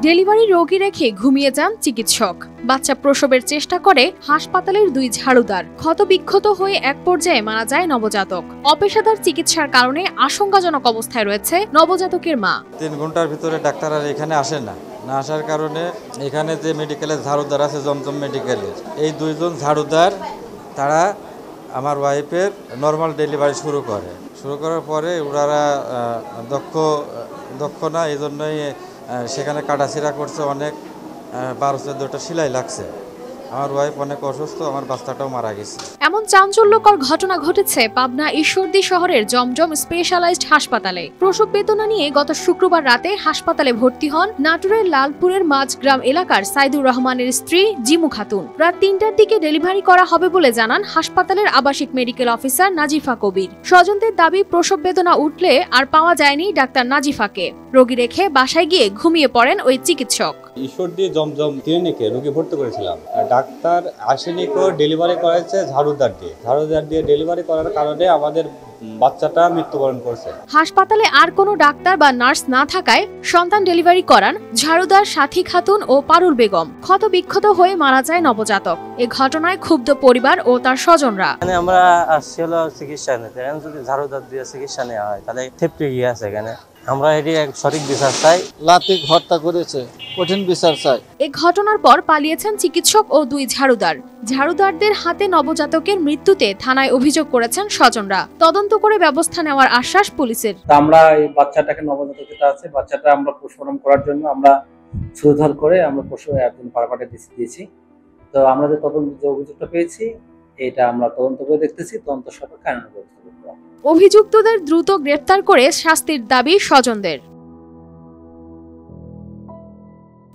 Delivery রোগী রেখে ঘুমিয়ে যান চিকিৎসক। বাচ্চা প্রসবের চেষ্টা করে হাসপাতালের দুই ঝাড়ুদার। ক্ষতবিক্ষত হয়ে এক পর্যায়ে মারা যায় নবজাতক। অপেশাদার চিকিৎসার কারণে আশঙ্কাজনক অবস্থায় রয়েছে নবজাতকের মা। 3 ঘন্টার ভিতরে ডাক্তার আর এখানে আসে না আসার কারণে এখানে যে মেডিকেলের ঝাড়ুদার আছে জমজম মেডিকেলের, এই দুইজন ঝাড়ুদার তারা আমার ওয়াইফের নর্মাল ডেলিভারি শুরু করার পরে ওনারা দক্ষ না, এই জন্যই সেখানে কাটাছিড়া করছে, অনেক 12-14টা সেলাই লাগছে। আমার ওয়াইফ অনেক অসুস্থ, আমার বাচ্চাটাও মারা গেছে। এমন চাঞ্চল্যকর ঘটনা ঘটেছে পাবনা ঈশ্বরদী শহরের জমজম স্পেশালাইজড হাসপাতালে। প্রসব বেদনা নিয়ে গত শুক্রবার রাতে হাসপাতালে ভর্তি হন নাটোরের লালপুরের মাঝগ্রাম এলাকার সাইদুর রহমানের স্ত্রী জিমু খাতুন। রাত 3টার দিকে ডেলিভারি করা হবে বলে জানান হাসপাতালের আবাসিক মেডিকেল অফিসার নাজিফা কবির। স্বজনদের দাবি, প্রসব বেদনা উঠলে আর পাওয়া যায়নি ডাক্তার নাজিফাকে। রোগী রেখে বাসায় গিয়ে ঘুমিয়ে পড়েন ওই চিকিৎসক। ঈশ্বরদী জমজম ক্লিনিকে রোগী ভর্তি করেছিলাম। ডাক্তার আসেনি, ডেলিভারি করেছে ঝাড়ুদার দিয়ে ডেলিভারি করার কারণে আমাদের বাচ্চাটা মৃত্যুবরণ করেছে। হাসপাতালে আর কোনো ডাক্তার বা নার্স না থাকায় সন্তান ডেলিভারি করান ঝাড়ুদার সাথী খাতুন ও পারুল বেগম। ক্ষত বিক্ষত হয়ে মারা যায় নবজাতক। এ ঘটনায় ক্ষুব্ধ পরিবার ও তার স্বজনরা। আমরা আসছি হলো চিকিৎসা নিতে, যদি ঝাড়ুদার দিয়ে চিকিৎসা নেওয়া হয় তাহলে থেপটে গিয়ে আছে এখানে। আমরা এটি এক সঠিক বিচার চাই। লাতিক হত্যা করেছে, কঠিন বিচার চাই। এই ঘটনার পর পালিয়েছেন চিকিৎসক ও দুই ঝাড়ুদার। ঝাড়ুদারদের হাতে নবজাতকের মৃত্যুতে থানায় অভিযোগ করেছেন স্বজনরা। তদন্ত করে ব্যবস্থা নেওয়ার আশ্বাস পুলিশের। আমরা এই বাচ্চাটাকে, নবজাতক যেটা আছে, বাচ্চাটা আমরা পোস্টমর্টম করার জন্য আমরা সুধার করে আমরা একজন পারপাটে দিয়েছি। তো আমরা যে তদন্ত যে অভিযোগটা পেয়েছি, এটা আমরা তদন্ত করে দেখতেছি। তদন্ত সাপেক্ষে আইনানুগ ব্যবস্থা করব। অভিযুক্তদের দ্রুত গ্রেফতার করে শাস্তির দাবি স্বজনদের।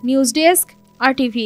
News desk, RTV।